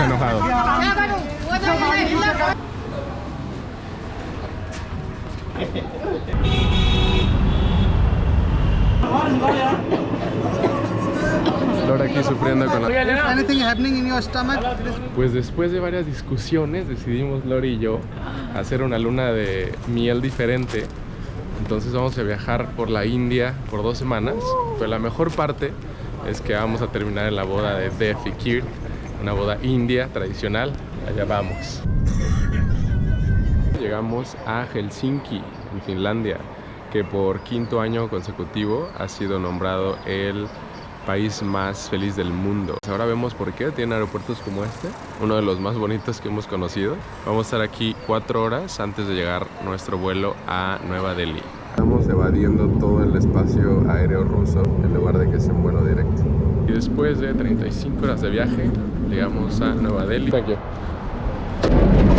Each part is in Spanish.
enojado. Laura aquí sufriendo con la... Anything happening in your stomach? Pues después de varias discusiones decidimos Lori y yo hacer una luna de miel diferente. Entonces vamos a viajar por la India por 2 semanas. Pero la mejor parte es que vamos a terminar en la boda de Dev y Kirk, una boda india tradicional. Allá vamos. Llegamos a Helsinki, en Finlandia, que por 5º año consecutivo ha sido nombrado el país más feliz del mundo. Ahora vemos por qué tiene aeropuertos como este, uno de los más bonitos que hemos conocido. Vamos a estar aquí 4 horas antes de llegar nuestro vuelo a Nueva Delhi. Estamos evadiendo todo el espacio aéreo ruso en lugar de que sea un vuelo directo. Y después de 35 horas de viaje, llegamos a Nueva Delhi.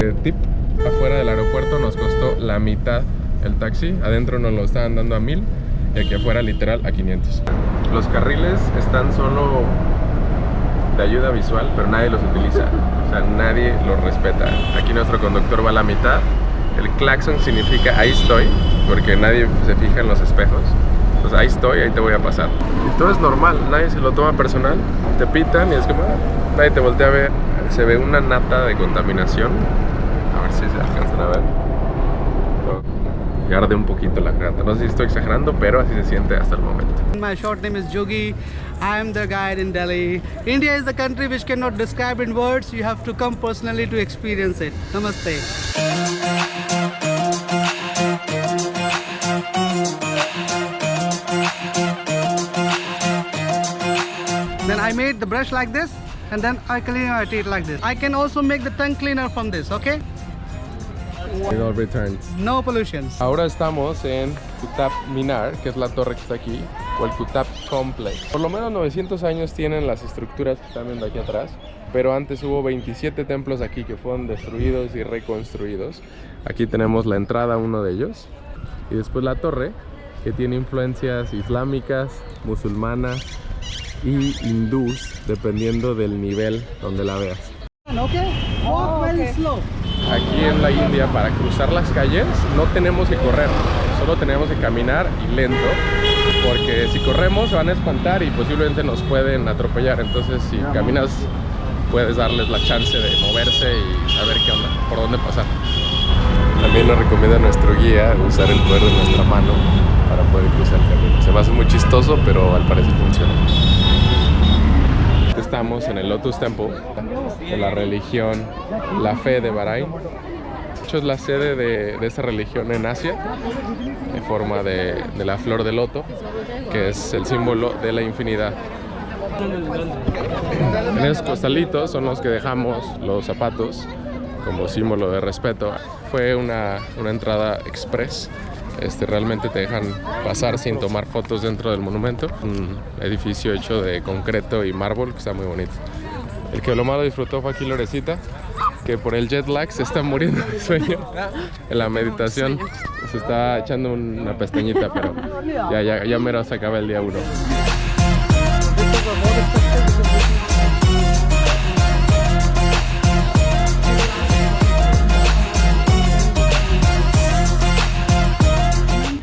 El tip: afuera del aeropuerto nos costó la mitad el taxi, adentro nos lo estaban dando a 1000 y aquí afuera literal a 500. Los carriles están solo de ayuda visual, pero nadie los utiliza, o sea, nadie los respeta. Aquí nuestro conductor va a la mitad. El claxon significa ahí estoy, porque nadie se fija en los espejos. Pues ahí estoy, ahí te voy a pasar. Y todo es normal, nadie se lo toma personal. Te pitan y es como, nadie te voltea a ver. Se ve una nata de contaminación. A ver si se alcanzan a ver. Y arde un poquito la garganta. No sé si estoy exagerando, pero así se siente hasta el momento. My short name is Jogi. I am the guide in Delhi. India is the country which cannot describe in words. You have to come personally to experience it. Namaste. Then I made the brush like this, and then I clean my teeth like this. I can also make the tongue cleaner from this, okay? It all returns. No pollutions. Ahora estamos en Qutb Minar, que es la torre que está aquí, o el Qutb Complex. Por lo menos 900 años tienen las estructuras que están viendo aquí atrás, pero antes hubo 27 templos aquí que fueron destruidos y reconstruidos. Aquí tenemos la entrada a uno de ellos, y después la torre, que tiene influencias islámicas, musulmanas y hindús, dependiendo del nivel donde la veas. Okay? Walk very slow. Aquí en la India, para cruzar las calles no tenemos que correr, solo tenemos que caminar y lento, porque si corremos se van a espantar y posiblemente nos pueden atropellar. Entonces si caminas puedes darles la chance de moverse y saber qué onda, por dónde pasar. También nos recomienda nuestro guía usar el poder de nuestra mano para poder cruzar el camino. Se me hace muy chistoso, pero al parecer funciona. Estamos en el Lotus Temple de la religión, la fe de Bahrain. De hecho es la sede de esta religión en Asia, en forma de la flor de loto, que es el símbolo de la infinidad. En esos costalitos son los que dejamos los zapatos como símbolo de respeto. Fue una entrada express. Realmente te dejan pasar sin tomar fotos dentro del monumento. Un edificio hecho de concreto y mármol que está muy bonito. El que lo malo disfrutó fue aquí Lorecita, que por el jet lag se está muriendo de sueño. En la meditación se está echando una pestañita, pero ya mero se acaba el día 1.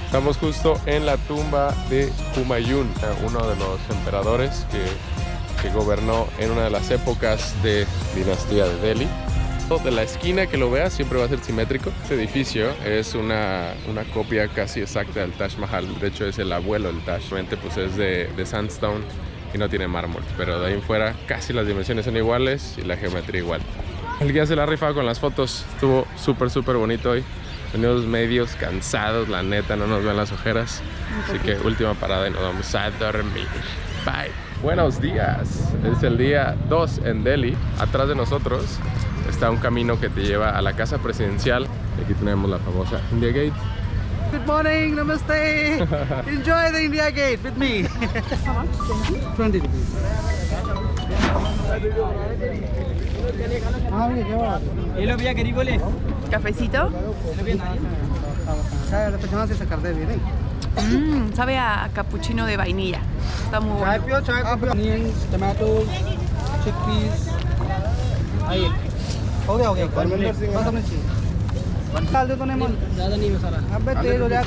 Estamos justo en la tumba de Humayun, uno de los emperadores que gobernó en una de las épocas de dinastía de Delhi. De la esquina que lo veas siempre va a ser simétrico. Este edificio es una copia casi exacta del Taj Mahal. De hecho es el abuelo del Taj. Realmente pues es de sandstone y no tiene mármol, pero de ahí en fuera casi las dimensiones son iguales y la geometría igual. El guía se la ha rifado con las fotos. Estuvo súper bonito hoy. Venimos medios cansados, la neta, no nos ven las ojeras. Así que última parada y nos vamos a dormir. Bye. Buenos días. Es el día 2 en Delhi. Atrás de nosotros está un camino que te lleva a la casa presidencial. Aquí tenemos la famosa India Gate. Good morning, namaste. Enjoy the India Gate with me. How much? 20 rupees. ¿Cafecito? Sabe a capuchino de vainilla. Está muy bueno. Onions, tomatoes, chickpeas. आइए हो गया धर्मेंद्र सिंह बस हमने चाहिए डाल दे तो नहीं मन ज़्यादा नहीं है सारा अबे तेज हो जाए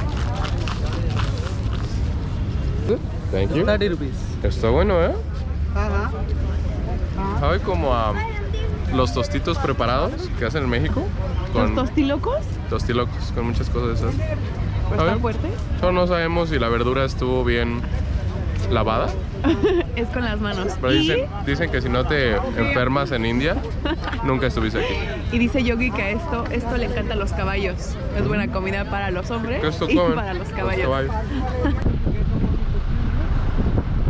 Thank you. 30 rupees Está bueno, ¿eh? हाँ हाँ Sabe como a los tostitos preparados que hacen en México. ¿Los tostilocos? Tostilocos, con muchas cosas de esas. ¿Pues ¿Sabe? está fuerte? Solo no sabemos si la verdura estuvo bien lavada. Es con las manos. Pero Y, dicen que si no te enfermas en India, nunca estuviste aquí. y dice Yogi que esto le encanta a los caballos. Es buena comida para los hombres ¿Qué esto y comen? para los caballos.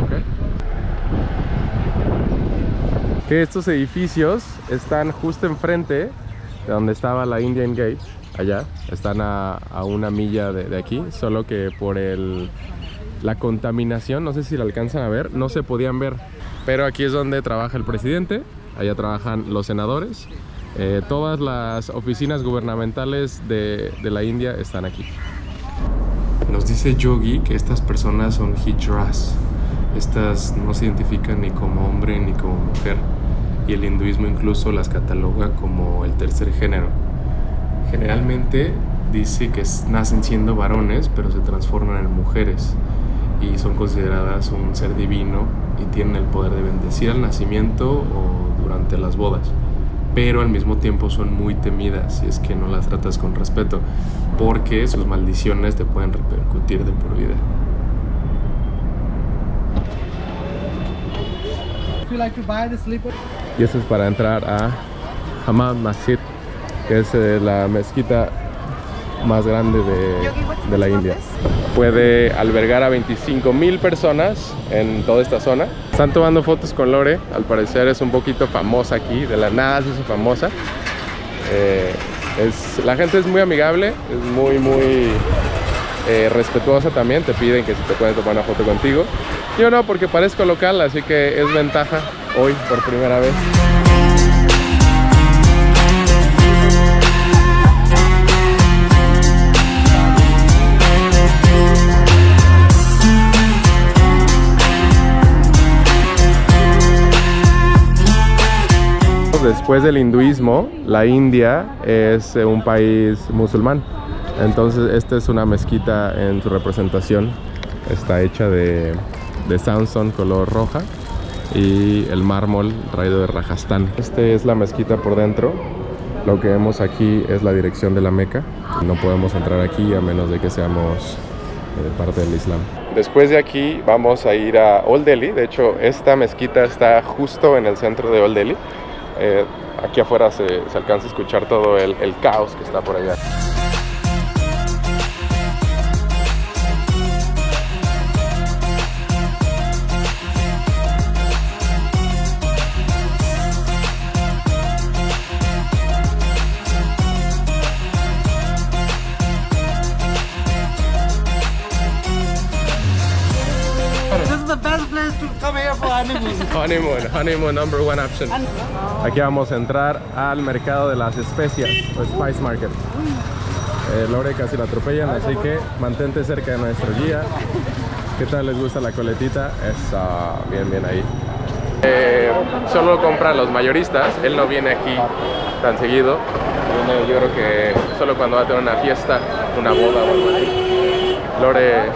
Ok. Que estos edificios están justo enfrente de donde estaba la Indian Gate, allá. Están a una milla de aquí, solo que por la contaminación, no sé si la alcanzan a ver, no se podían ver. Pero aquí es donde trabaja el presidente, allá trabajan los senadores. Todas las oficinas gubernamentales de la India están aquí. Nos dice Yogi que estas personas son hijras. Estas no se identifican ni como hombre ni como mujer. Y el hinduismo incluso las cataloga como el tercer género. Generalmente dice que nacen siendo varones, pero se transforman en mujeres. Y son consideradas un ser divino y tienen el poder de bendecir al nacimiento o durante las bodas. Pero al mismo tiempo son muy temidas si es que no las tratas con respeto, porque sus maldiciones te pueden repercutir de por vida. If you like to buy the slipper Y eso es para entrar a Hammam Masjid, que es la mezquita más grande de la India. Puede albergar a 25,000 personas en toda esta zona. Están tomando fotos con Lore, al parecer es un poquito famosa aquí, de la nada se hizo famosa. La gente es muy amigable, es muy respetuosa también, te piden que si te pueden tomar una foto contigo. Yo no, porque parezco local, así que es ventaja hoy por primera vez. Después del hinduismo, la India es un país musulmán. Entonces esta es una mezquita en su representación. Está hecha de sandstone color roja y el mármol traído de Rajasthan. Esta es la mezquita por dentro. Lo que vemos aquí es la dirección de la Meca. No podemos entrar aquí a menos de que seamos parte del Islam. Después de aquí vamos a ir a Old Delhi. De hecho, esta mezquita está justo en el centro de Old Delhi. Aquí afuera se alcanza a escuchar todo el caos que está por allá. This is the best place to come here for honeymoon. Honeymoon, number one option. Aquí vamos a entrar al mercado de las especias, o Spice Market. Lore casi la atropellan, así que mantente cerca de nuestro guía. ¿Qué tal les gusta la coletita? Eso, bien ahí. Solo compran los mayoristas, él no viene aquí tan seguido. Viene, yo creo que solo cuando va a tener una fiesta, una boda o algo así. Lore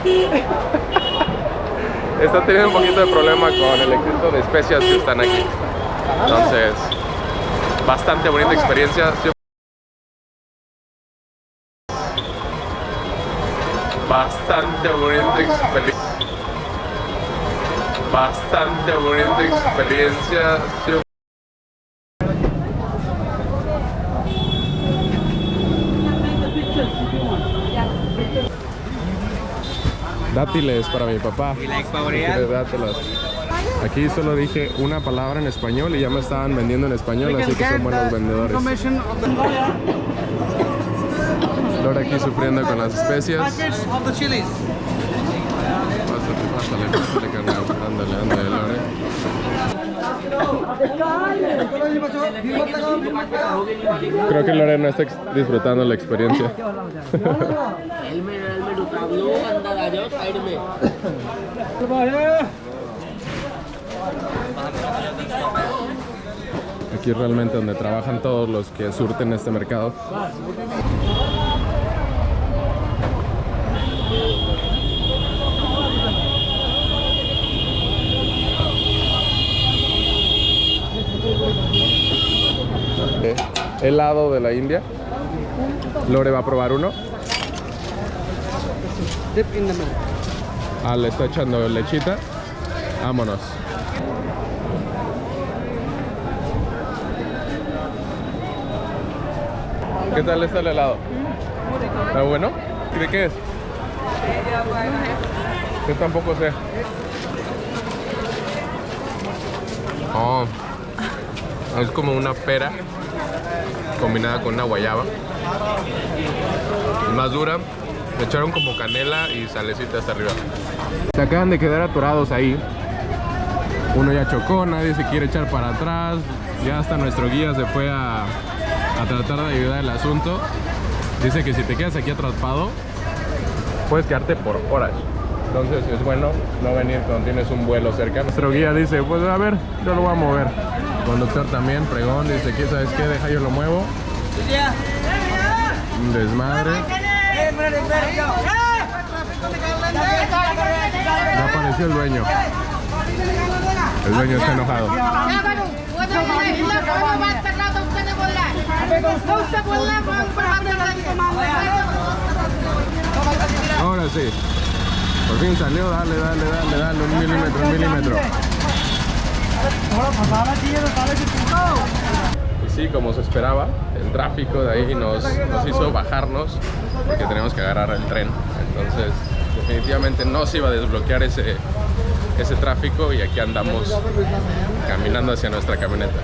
está teniendo un poquito de problema con el exceso de especias que están aquí. Entonces, bastante bonita experiencia. Bastante bonita experiencia. Bastante bonita experiencia. Dátiles para mi papá. ¿Quieres dátiles? Aquí solo dije una palabra en español y ya me estaban vendiendo en español, así que son buenos vendedores. Lore aquí sufriendo con las especias. Pásale, carnal. Ándale, Lore. Creo que Lore no está disfrutando la experiencia. Aquí es realmente donde trabajan todos los que surten este mercado. Helado de la India. Lore va a probar uno. Dip in the milk. Ah, le está echando lechita. Vámonos. ¿Qué tal está el helado? ¿Está bueno? ¿Y de qué es? Yo tampoco sé. Oh, es como una pera combinada con una guayaba. Es más dura. Le echaron como canela y salecita hasta arriba. Se acaban de quedar atorados ahí. Uno ya chocó, nadie se quiere echar para atrás. Ya hasta nuestro guía se fue a tratar de ayudar el asunto. Dice que si te quedas aquí atrapado, puedes quedarte por horas. Entonces es bueno no venir cuando tienes un vuelo cerca. Nuestro guía dice, pues a ver, yo lo voy a mover. El conductor también, pregón, dice que ¿sabes qué? Deja yo lo muevo. Un desmadre. Ya apareció el dueño. El dueño está enojado. Ahora sí. Por fin salió, dale, un milímetro. Y sí, como se esperaba, el tráfico de ahí nos hizo bajarnos porque teníamos que agarrar el tren. Entonces, definitivamente no se iba a desbloquear ese tráfico y aquí andamos caminando hacia nuestra camioneta.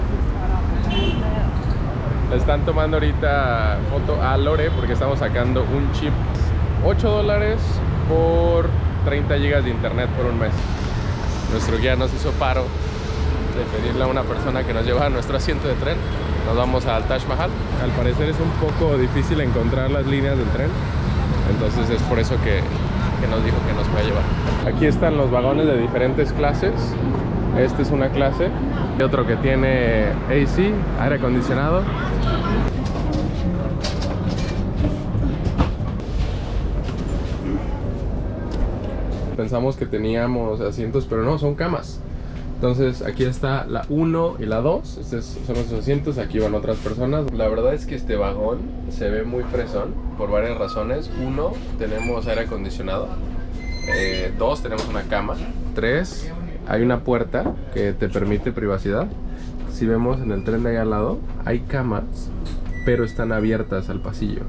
Le están tomando ahorita foto a Lore porque estamos sacando un chip. $8 por 30 GB de internet por un mes. Nuestro guía nos hizo paro de pedirle a una persona que nos lleva a nuestro asiento de tren. Nos vamos al Taj Mahal. Al parecer es un poco difícil encontrar las líneas del tren, entonces es por eso que nos dijo que nos puede llevar. Aquí están los vagones de diferentes clases. Este es una clase. Y otro que tiene AC, aire acondicionado. Pensamos que teníamos asientos, pero no, son camas. Entonces aquí está la 1 y la 2. Estos son nuestros asientos, aquí van otras personas. La verdad es que este vagón se ve muy fresón por varias razones. 1, tenemos aire acondicionado. 2, tenemos una cama. 3, hay una puerta que te permite privacidad. Si vemos en el tren de ahí al lado, hay camas, pero están abiertas al pasillo.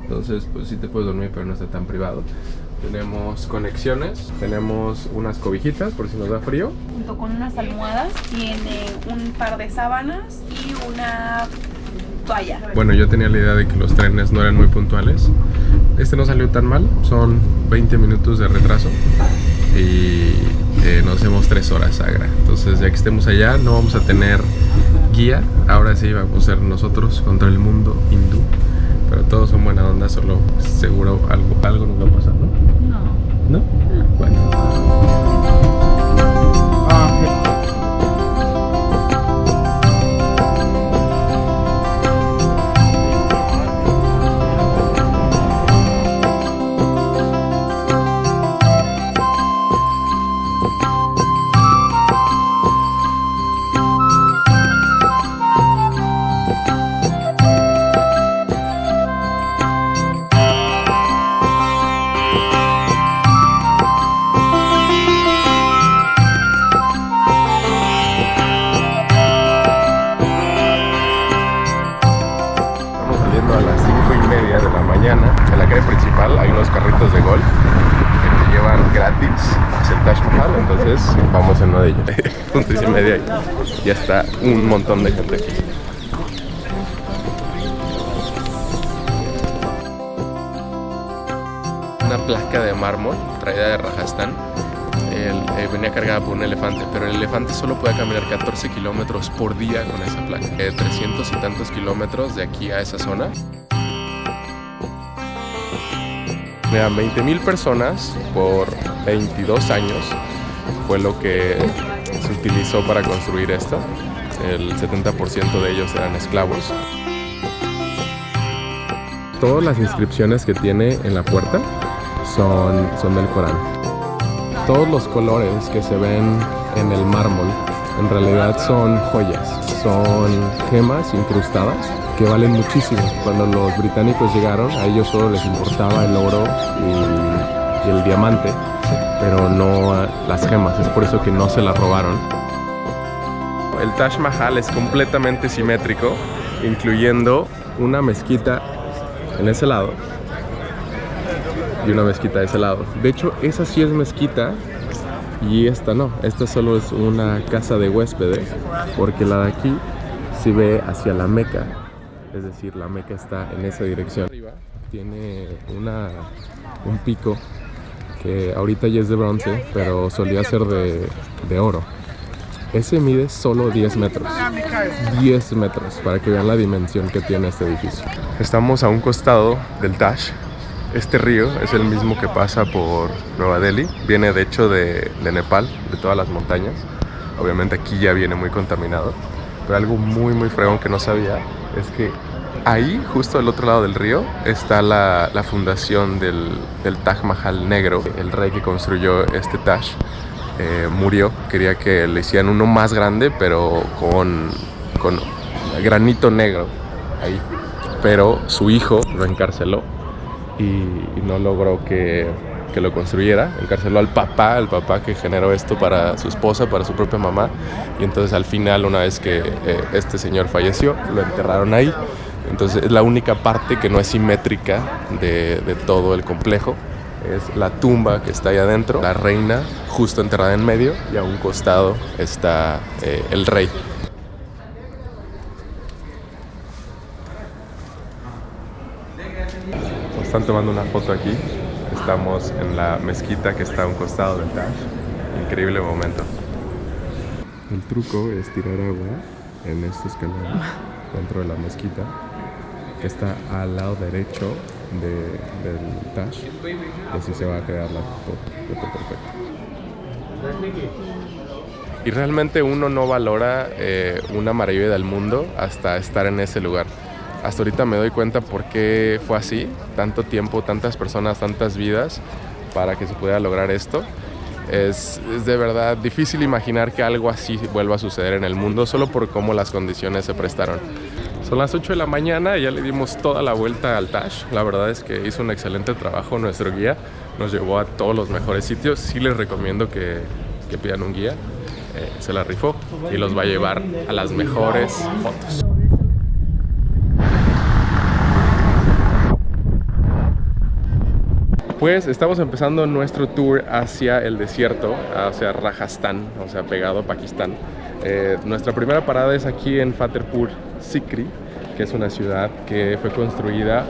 Entonces pues sí te puedes dormir, pero no está tan privado. Tenemos conexiones, tenemos unas cobijitas por si nos da frío. Junto con unas almohadas, tiene un par de sábanas y una toalla. Bueno, yo tenía la idea de que los trenes no eran muy puntuales. Este no salió tan mal, son 20 minutos de retraso y nos hacemos 3 horas Agra. Entonces ya que estemos allá no vamos a tener guía, ahora sí vamos a ser nosotros contra el mundo hindú. Pero todos son buena onda, solo seguro algo nos va a pasar, ¿no? No. ¿No? Bueno. En la calle principal hay unos carritos de golf que te llevan gratis hacia el Taj Mahal, entonces vamos en uno de ellos. 11:30 y ya está un montón de gente aquí. Una placa de mármol traída de Rajasthan. Venía cargada por un elefante, pero el elefante solo puede caminar 14 kilómetros por día con esa placa. 300 y tantos kilómetros de aquí a esa zona. Mira, 20,000 personas por 22 años fue lo que se utilizó para construir esto. el 70% de ellos eran esclavos. Todas las inscripciones que tiene en la puerta son del Corán. Todos los colores que se ven en el mármol en realidad son joyas, son gemas incrustadas que valen muchísimo. Cuando los británicos llegaron, a ellos solo les importaba el oro y el diamante, pero no las gemas. Es por eso que no se las robaron. El Taj Mahal es completamente simétrico, incluyendo una mezquita en ese lado y una mezquita de ese lado. De hecho, esa sí es mezquita y esta no. Esta solo es una casa de huéspedes, porque la de aquí sí ve hacia la Meca. Es decir, la Meca está en esa dirección. Arriba tiene un pico que ahorita ya es de bronce, pero solía ser de oro. Ese mide solo 10 metros. 10 metros, para que vean la dimensión que tiene este edificio. Estamos a un costado del Taj. Este río es el mismo que pasa por Nueva Delhi. Viene de hecho de Nepal, de todas las montañas. Obviamente aquí ya viene muy contaminado. Pero algo muy fregón que no sabía es que ahí, justo al otro lado del río, está la fundación del Taj Mahal negro. El rey que construyó este Taj murió. Quería que le hicieran uno más grande, pero con granito negro ahí. Pero su hijo lo encarceló y no logró que lo construyera. Encarceló al papá, el papá que generó esto para su esposa, para su propia mamá. Y entonces al final, una vez que este señor falleció, lo enterraron ahí. Entonces es la única parte que no es simétrica de todo el complejo. Es la tumba que está ahí adentro, la reina justo enterrada en medio, y a un costado está el rey. Nos están tomando una foto aquí. Estamos en la mezquita que está a un costado del Taj. Increíble momento. El truco es tirar agua en esta escalera dentro de la mezquita, que está al lado derecho del Taj, y así se va a crear la foto perfecta. Y realmente uno no valora una maravilla del mundo hasta estar en ese lugar. Hasta ahorita me doy cuenta por qué fue así, tanto tiempo, tantas personas, tantas vidas para que se pudiera lograr esto. Es de verdad difícil imaginar que algo así vuelva a suceder en el mundo, solo por cómo las condiciones se prestaron. Son las 8 de la mañana y ya le dimos toda la vuelta al Taj. La verdad es que hizo un excelente trabajo nuestro guía. Nos llevó a todos los mejores sitios. Sí les recomiendo que pidan un guía. Se la rifó y los va a llevar a las mejores fotos. Pues estamos empezando nuestro tour hacia el desierto, hacia Rajasthan, o sea, pegado a Pakistán. Nuestra primera parada es aquí en Fatehpur Sikri, que es una ciudad que fue construida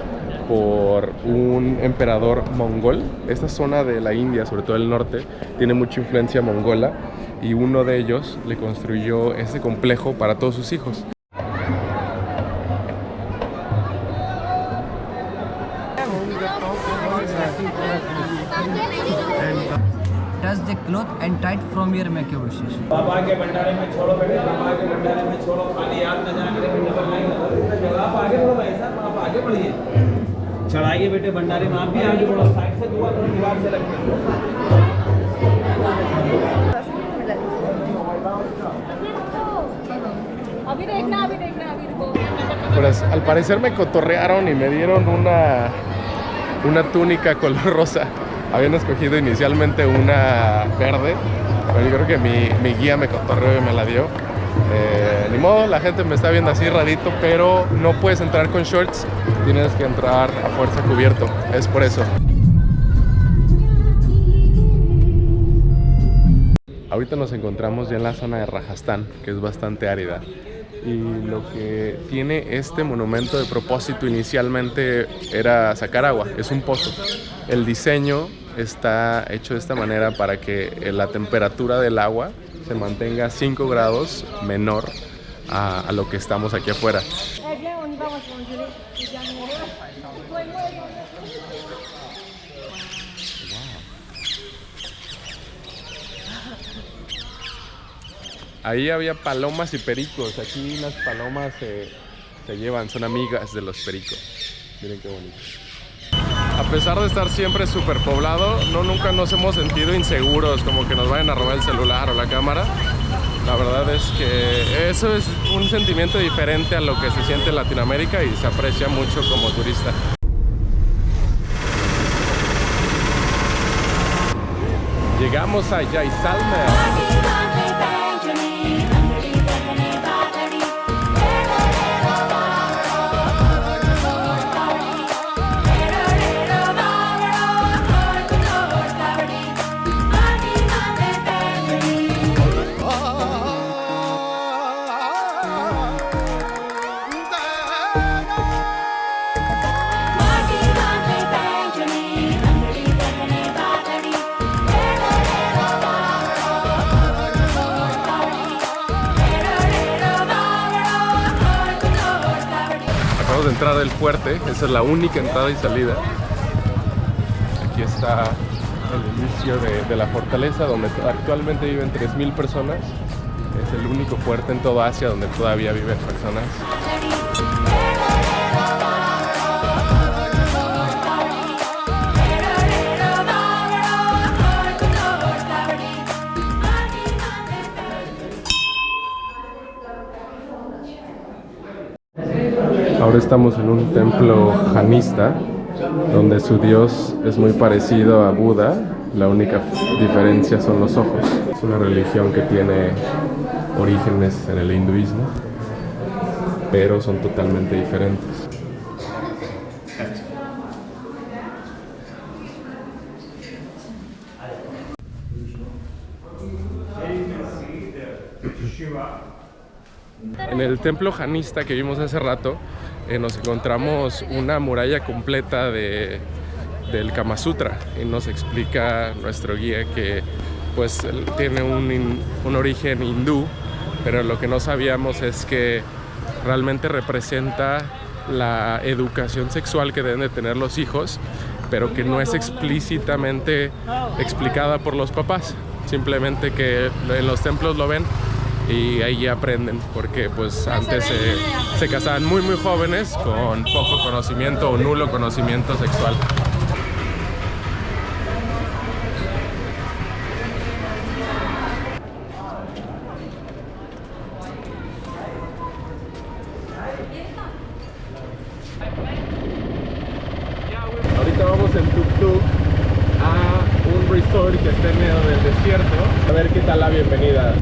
por un emperador mongol. Esta zona de la India, sobre todo el norte, tiene mucha influencia mongola, y uno de ellos le construyó ese complejo para todos sus hijos. Touch the cloth and tight from your make your wishes. बाबा के भंडारे में छोड़ो बेटे, बाबा के भंडारे में छोड़ो, खाली हाथ में जाकर डबल लाइन लगा। आप आगे बढ़ो भाई साहब, आप आगे बढ़िए, चढ़ाइए बेटे भंडारे में। आप भी आगे बढ़ो, साइड से दुआ करो, दीवार से रखिए। अभी देखना अभी रुको। Pues al parecer me cotorrearon y me dieron una túnica color rosa. Habían escogido inicialmente una verde, pero yo creo que mi guía me cotorreó y me la dio. Ni modo, la gente me está viendo así rarito, pero no puedes entrar con shorts, tienes que entrar a fuerza cubierto, es por eso. Ahorita nos encontramos ya en la zona de Rajasthan, que es bastante árida. Y lo que tiene este monumento de propósito inicialmente era sacar agua, es un pozo. El diseño está hecho de esta manera para que la temperatura del agua se mantenga 5 grados menor a lo que estamos aquí afuera. Ahí había palomas y pericos. Aquí las palomas se llevan, son amigas de los pericos. Miren qué bonito. A pesar de estar siempre súper poblado, nunca nos hemos sentido inseguros, como que nos vayan a robar el celular o la cámara. La verdad es que eso es un sentimiento diferente a lo que se siente en Latinoamérica y se aprecia mucho como turista. Llegamos a Jaisalmer. De entrar al fuerte, esa es la única entrada y salida. Aquí está el inicio de la fortaleza, donde actualmente viven 3000 personas. Es el único fuerte en toda Asia donde todavía viven personas. Ahora estamos en un templo janista, donde su dios es muy parecido a Buda. La única diferencia son los ojos. Es una religión que tiene orígenes en el hinduismo, pero son totalmente diferentes. En el templo janista que vimos hace rato, nos encontramos una muralla completa del Kama Sutra, y nos explica nuestro guía que pues tiene un origen hindú, pero lo que no sabíamos es que realmente representa la educación sexual que deben de tener los hijos, pero que no es explícitamente explicada por los papás, simplemente que en los templos lo ven y ahí aprenden, porque pues antes se casaban muy jóvenes con poco conocimiento o nulo conocimiento sexual. Ahorita vamos en tuk-tuk a un resort que está en medio del desierto, a ver qué tal la bienvenida.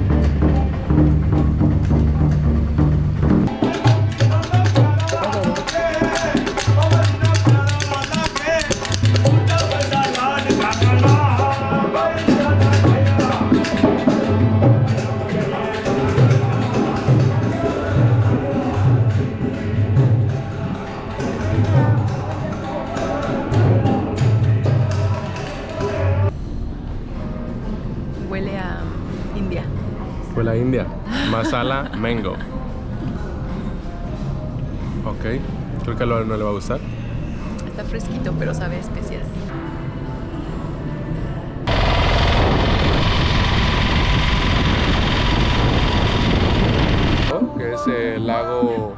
Huele a India. Fue la India. Masala mango. Ok. Creo que a Laura no le va a gustar. Está fresquito, pero sabe a especias. Que es el lago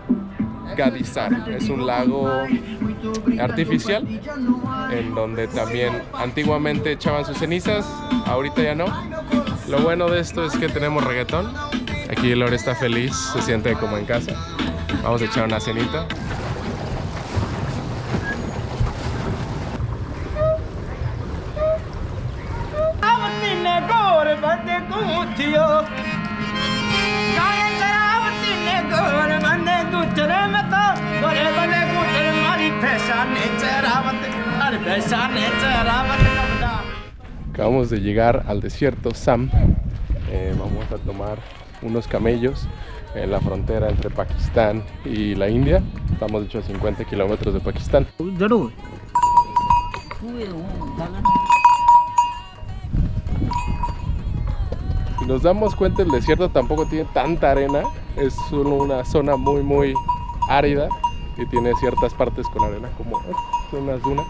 Gadisar. Es un lago artificial en donde también antiguamente echaban sus cenizas, ahorita ya no. Lo bueno de esto es que tenemos reggaetón. Aquí Lore está feliz, se siente como en casa. Vamos a echar una cenita. Acabamos de llegar al desierto Sam. Vamos a tomar unos camellos en la frontera entre Pakistán y la India. Estamos de hecho a 50 kilómetros de Pakistán. Si nos damos cuenta, el desierto tampoco tiene tanta arena. Es solo una zona muy árida y tiene ciertas partes con arena, como unas dunas.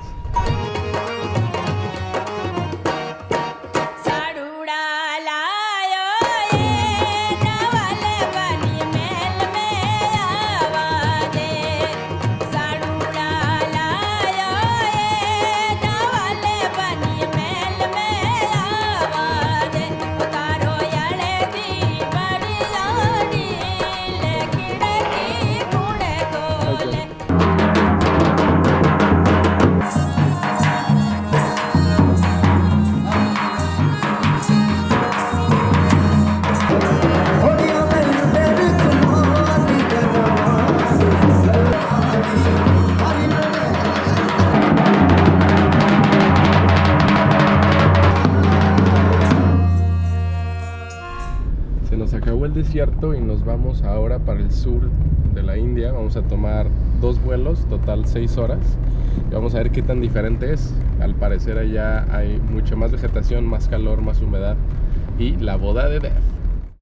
desierto y nos vamos ahora para el sur de la India. Vamos a tomar 2 vuelos, total 6 horas. Y vamos a ver qué tan diferente es. Al parecer allá hay mucha más vegetación, más calor, más humedad. Y la boda de Dev.